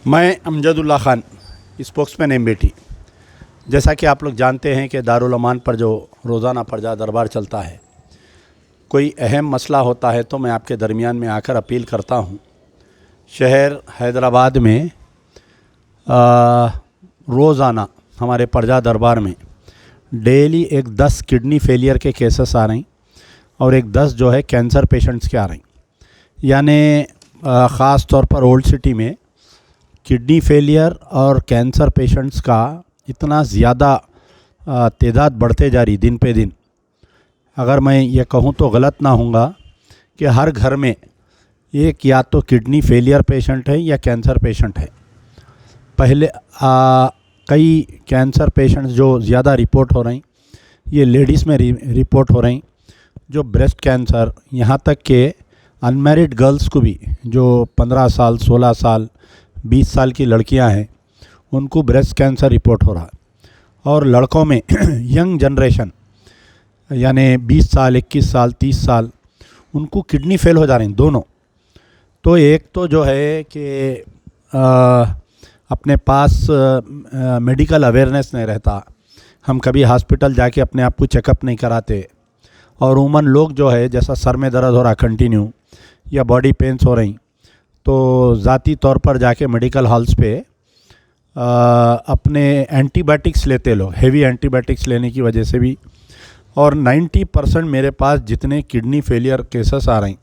मैं Amjadullah Khan, spokesman MBT. जैसा कि आप लोग जानते हैं कि दारुल अमान पर जो रोज़ाना प्रजा दरबार चलता है, कोई अहम मसला होता है तो मैं आपके दरमियान में आकर अपील करता हूँ। शहर हैदराबाद में रोज़ाना हमारे प्रजा दरबार में डेली एक 10 किडनी फेलियर के केसेस आ रहे हैं और एक 10 जो है कैंसर पेशेंट्स के आ रहे हैं। यानी ख़ास तौर पर ओल्ड सिटी में किडनी फेलियर और कैंसर पेशेंट्स का इतना ज़्यादा तादाद बढ़ते जा रही दिन पे दिन। अगर मैं ये कहूँ तो गलत ना होगा कि हर घर में एक या तो किडनी फेलियर पेशेंट है या कैंसर पेशेंट है। पहले कई कैंसर पेशेंट्स जो ज़्यादा रिपोर्ट हो रहे हैं ये लेडीज़ में रिपोर्ट हो रहे हैं, जो ब्रेस्ट कैंसर, यहाँ तक के अनमैरिड गर्ल्स को भी, जो 15 साल 16 साल 20 साल की लड़कियां हैं, उनको ब्रेस्ट कैंसर रिपोर्ट हो रहा है। और लड़कों में यंग जनरेशन यानी 20 साल 21 साल 30 साल, उनको किडनी फेल हो जा रहे हैं दोनों। तो एक तो जो है कि अपने पास मेडिकल अवेयरनेस नहीं रहता, हम कभी हॉस्पिटल जाके अपने आप को चेकअप नहीं कराते। और उमन लोग जो है, जैसा सर में दर्द हो रहा कंटिन्यू या बॉडी पेन्स हो रही, तो ज़ाती तौर पर जाके मेडिकल हॉल्स पे अपने एंटीबायोटिक्स लेते लोग, हेवी एंटीबायोटिक्स लेने की वजह से भी। और 90% मेरे पास जितने किडनी फेलियर केसेस आ रहे हैं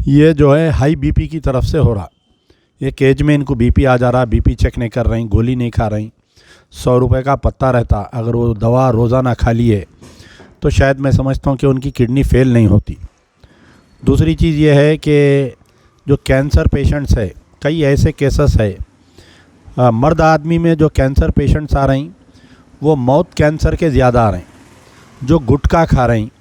ये जो है हाई बीपी की तरफ से हो रहा। एक एज में इनको बीपी आ जा रहा, बीपी चेक नहीं कर रही, गोली नहीं खा रही, 100 रुपये का पत्ता रहता, अगर वो दवा रोज़ाना खा लिए तो शायद मैं समझता हूँ कि उनकी किडनी फेल नहीं होती। दूसरी चीज़ ये है कि जो कैंसर पेशेंट्स है, कई ऐसे केसेस है मर्द आदमी में जो कैंसर पेशेंट्स आ रहे हैं वो मौत कैंसर के ज़्यादा आ रहे हैं। जो गुटखा खा रहे हैं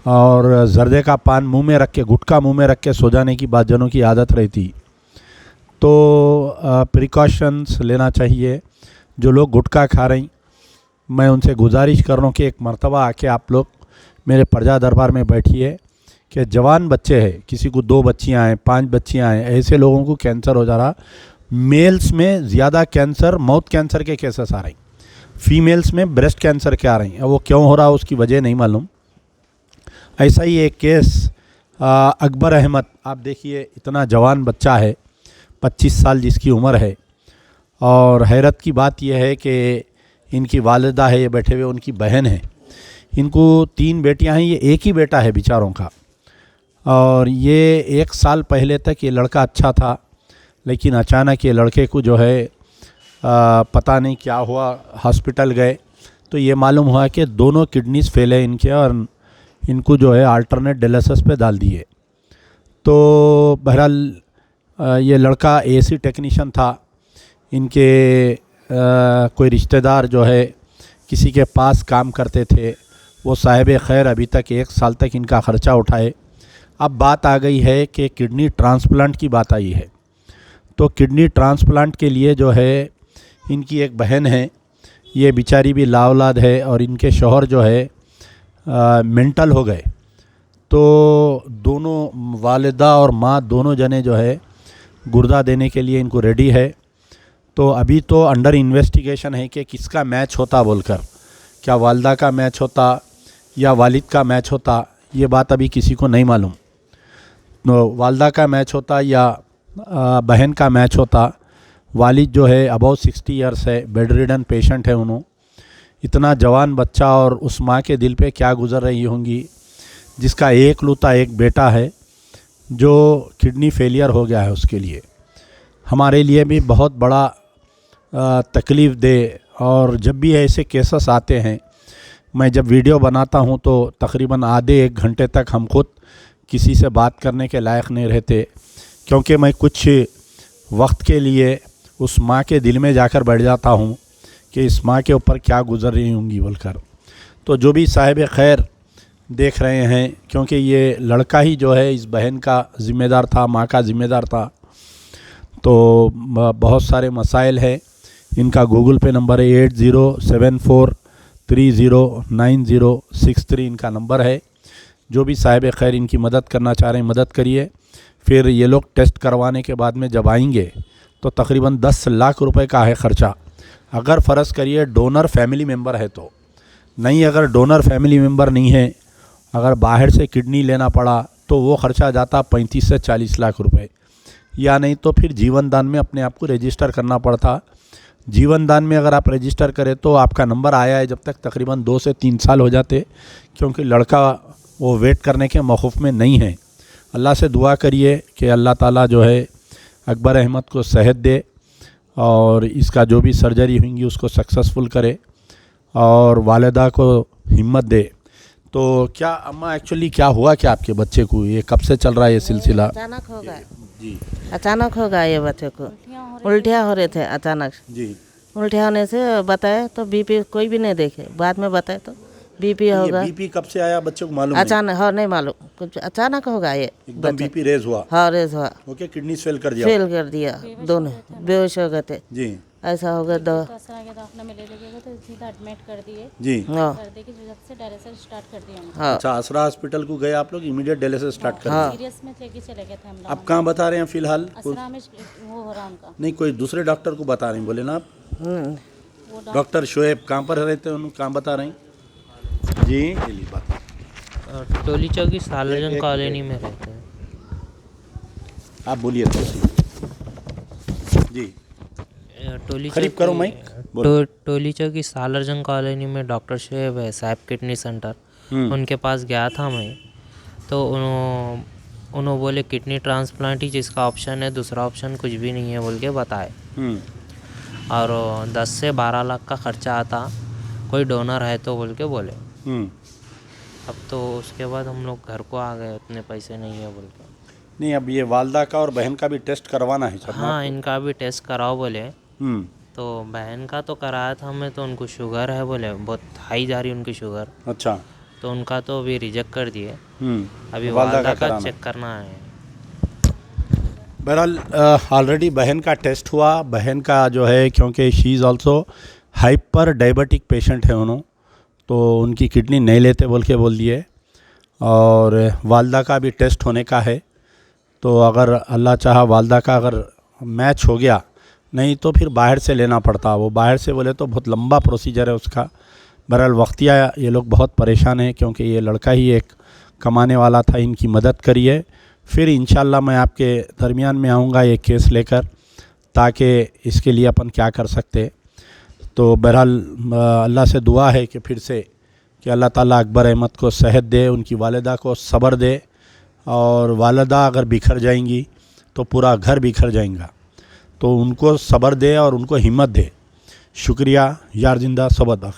और जर्दे का पान मुंह में रख के, गुटखा मुंह में रख के सो जाने की बात जनों की आदत रहती, तो प्रिकॉशंस लेना चाहिए। जो लोग गुटखा खा रहे हैं, मैं उनसे गुजारिश कर रहा हूँ कि एक मर्तबा आके आप लोग मेरे प्रजा दरबार में बैठिए कि जवान बच्चे हैं, किसी को 2 बच्चियाँ हैं, 5 बच्चियाँ हैं, ऐसे लोगों को कैंसर हो जा रहा। मेल्स में ज़्यादा कैंसर, मौत कैंसर के केसेस आ रहे हैं, फीमेल्स में ब्रेस्ट कैंसर के आ रहे हैं। वो क्यों हो रहा उसकी वजह नहीं मालूम। ऐसा ही एक केस अकबर अहमद, आप देखिए, इतना जवान बच्चा है, 25 साल जिसकी उम्र है। और हैरत की बात यह है कि इनकी वालिदा है, ये बैठे हुए उनकी बहन है, इनको 3 बेटियां हैं, ये एक ही बेटा है बेचारों का। और ये 1 साल पहले तक ये लड़का अच्छा था, लेकिन अचानक ये लड़के को जो है पता नहीं क्या हुआ, हॉस्पिटल गए तो ये मालूम हुआ कि दोनों किडनीज फेल है इनके और इनको जो है अल्टरनेट डायलिसिस पे डाल दिए। तो बहरहाल ये लड़का एसी टेक्नीशियन था, इनके कोई रिश्तेदार जो है किसी के पास काम करते थे, वो साहिब खैर अभी तक 1 साल तक इनका ख़र्चा उठाए। अब बात आ गई है कि किडनी ट्रांसप्लांट की बात आई है। तो किडनी ट्रांसप्लांट के लिए जो है, इनकी एक बहन है, ये बेचारी भी लाऔलाद है और इनके शौहर जो है मेंटल हो गए। तो दोनों वालिदा और माँ दोनों जने जो है गुर्दा देने के लिए इनको रेडी है। तो अभी तो अंडर इन्वेस्टिगेशन है कि किसका मैच होता बोलकर, क्या वालिदा का मैच होता या वालिद का मैच होता, ये बात अभी किसी को नहीं मालूम। तो वालिदा का मैच होता या बहन का मैच होता। वालिद जो है अबाउ 60 ईयर्स है, बेड रिडन पेशेंट है उन्होंने। इतना जवान बच्चा, और उस माँ के दिल पे क्या गुजर रही होंगी जिसका एकलौता एक बेटा है जो किडनी फेलियर हो गया है। उसके लिए हमारे लिए भी बहुत बड़ा तकलीफ़ दे। और जब भी ऐसे केसेस आते हैं, मैं जब वीडियो बनाता हूं तो तकरीबन आधे 1 घंटे तक हम खुद किसी से बात करने के लायक नहीं रहते, क्योंकि मैं कुछ वक्त के लिए उस माँ के दिल में जाकर बैठ जाता हूँ कि इस माँ के ऊपर क्या गुजर रही होंगी बोलकर। तो जो भी साहिब खैर देख रहे हैं, क्योंकि ये लड़का ही जो है इस बहन का ज़िम्मेदार था, माँ का ज़िम्मेदार था, तो बहुत सारे मसाइल हैं। इनका गूगल पे नंबर है 8074309063 इनका नंबर है। जो भी साहिब खैर इनकी मदद करना चाह रहे हैं, मदद करिए। फिर ये लोग टेस्ट करवाने के बाद में जब आएंगे तो तकरीबन 10 लाख रुपए का है ख़र्चा। अगर फ़र्ज़ करिए डोनर फैमिली मेम्बर है तो, नहीं अगर डोनर फैमिली मेम्बर नहीं है, अगर बाहर से किडनी लेना पड़ा तो वो ख़र्चा जाता 35 से 40 लाख रुपए, या नहीं तो फिर जीवन दान में अपने आप को रजिस्टर करना पड़ता। जीवन दान में अगर आप रजिस्टर करें तो आपका नंबर आया है जब तक तकरीबन 2 से 3 साल हो जाते, क्योंकि लड़का वो वेट करने के मौक़ूफ़ में नहीं है। अल्लाह से दुआ करिए कि अल्लाह ताला जो है अकबर अहमद को सेहत दे और इसका जो भी सर्जरी होंगी उसको सक्सेसफुल करे और वालिदा को हिम्मत दे। तो क्या अम्मा एक्चुअली क्या हुआ क्या आपके बच्चे को, ये कब से चल रहा है ये सिलसिला? अचानक होगा जी अचानक होगा ये बच्चे को, उल्टियाँ हो रहे थे अचानक। जी। उल्टियाँ होने से बताए तो बीपी कोई भी नहीं देखे, बाद में बताए तो बीपी होगा। बीपी कब से आया बच्चे को मालूम नहीं? अचानक, हाँ नहीं मालूम, कुछ अचानक होगा ये एकदम बीपी रेज हुआ? हाँ रेज हुआ, ओके, किडनी फेल कर दिया? फेल कर दिया, दोनों बेहोश हो गए थे। जी। ऐसा हो गया। दाखिला में ले गए तो सीधा एडमिट कर दिए, जी। हाँ कर दे के जब से डायलिसिस स्टार्ट कर दिया हमने। हाँ अच्छा, आसरा हॉस्पिटल को गए आप लोग, इमीडिएट डायलिसिस स्टार्ट कर दिया? सीरियस में लेके चले गए थे हम लोग। आप कहाँ बता रहे हैं फिलहाल? असरा में वो हो रहा उनका। नहीं, कोई दूसरे डॉक्टर को बता रहे हैं बोले ना आप? हम्म। डॉक्टर शोएब कहाँ पर रहते हैं, उनको कहाँ बता रहे हैं? जी चलिए बात। टोली चौकी सालारजंग कॉलोनी में रहते हैं। आप बोलिए तो जी। टोली करीब करो माइक। टोली चौकी सालारजंग कॉलोनी में डॉक्टर शोएब है, साहब किडनी सेंटर, उनके पास गया था मैं। तो उन्होंने बोले किडनी ट्रांसप्लांट ही जिसका ऑप्शन है, दूसरा ऑप्शन कुछ भी नहीं है बोल के बताए। और 10 से 12 लाख का ख़र्चा आता, कोई डोनर है तो बोल के बोले। अब तो उसके बाद हम लोग घर को आ गए, उतने पैसे नहीं है बोल के। नहीं, अब ये वालदा का और बहन का भी टेस्ट करवाना है सब? हाँ, इनका भी टेस्ट कराओ बोले। तो बहन का तो कराया था मैं, तो उनको शुगर है बोले, बहुत हाई जा रही उनकी शुगर। अच्छा। तो उनका तो अभी रिजेक्ट कर दिए, अभी वालदा वालदा का का चेक करना है। बहरहाल ऑलरेडी बहन का टेस्ट हुआ। बहन का जो है, क्योंकि she is also hyper diabetic patient है उन्होंने, तो उनकी किडनी नहीं लेते बोल के बोल दिए। और वालदा का भी टेस्ट होने का है, तो अगर अल्लाह चाहा वालदा का अगर मैच हो गया, नहीं तो फिर बाहर से लेना पड़ता। वो बाहर से बोले तो बहुत लंबा प्रोसीजर है उसका। बहरहाल वक्तिया ये लोग बहुत परेशान हैं, क्योंकि ये लड़का ही एक कमाने वाला था, इनकी मदद करिए। फिर इंशाल्लाह मैं आपके दरमियान में आऊँगा ये केस लेकर, ताकि इसके लिए अपन क्या कर सकते। तो बहरहाल अल्लाह से दुआ है कि फिर से कि अल्लाह ताला अकबर अहमद को सेहत दे, उनकी वालिदा को सब्र दे। और वालिदा अगर बिखर जाएंगी तो पूरा घर बिखर जाएगा, तो उनको सब्र दे और उनको हिम्मत दे। शुक्रिया। यार जिंदा सबद।